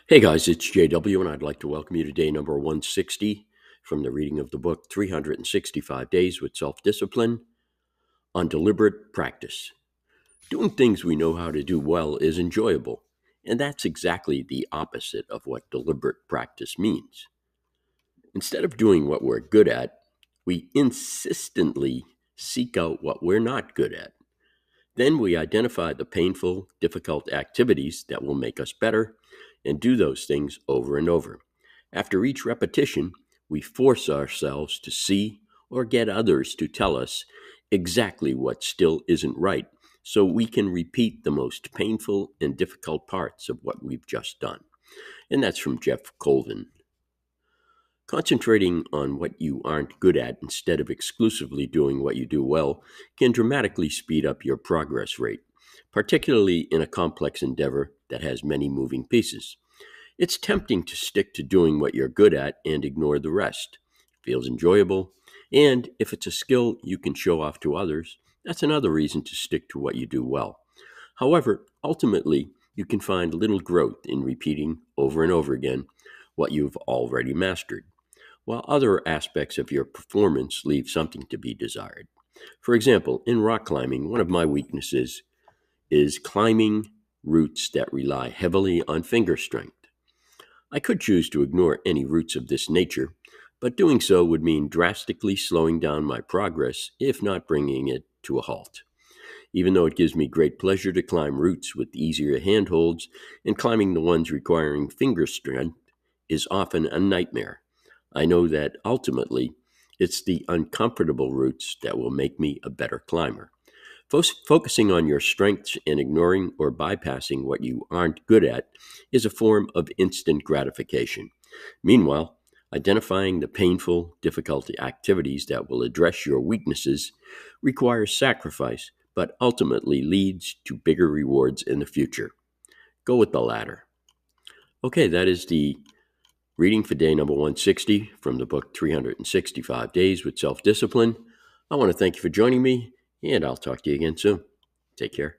Hey guys, it's JW, and I'd like to welcome you to day number 160 from the reading of the book 365 Days with Self-Discipline on Deliberate Practice. Doing things we know how to do well is enjoyable, and that's exactly the opposite of what deliberate practice means. Instead of doing what we're good at, we insistently seek out what we're not good at. Then we identify the painful, difficult activities that will make us better and do those things over and over. After each repetition, we force ourselves to see or get others to tell us exactly what still isn't right so we can repeat the most painful and difficult parts of what we've just done. And that's from Jeff Colvin. Concentrating on what you aren't good at instead of exclusively doing what you do well can dramatically speed up your progress rate, particularly in a complex endeavor that has many moving pieces. It's tempting to stick to doing what you're good at and ignore the rest. It feels enjoyable, and if it's a skill you can show off to others, that's another reason to stick to what you do well. However, ultimately, you can find little growth in repeating over and over again what you've already mastered, while other aspects of your performance leave something to be desired. For example, in rock climbing, one of my weaknesses is climbing routes that rely heavily on finger strength. I could choose to ignore any routes of this nature, but doing so would mean drastically slowing down my progress, if not bringing it to a halt. Even though it gives me great pleasure to climb routes with easier handholds, and climbing the ones requiring finger strength is often a nightmare. I know that ultimately it's the uncomfortable routes that will make me a better climber. Focusing on your strengths and ignoring or bypassing what you aren't good at is a form of instant gratification. Meanwhile, identifying the painful, difficult activities that will address your weaknesses requires sacrifice, but ultimately leads to bigger rewards in the future. Go with the latter. Okay, that is the reading for day number 160 from the book 365 Days with Self-Discipline. I want to thank you for joining me, and I'll talk to you again soon. Take care.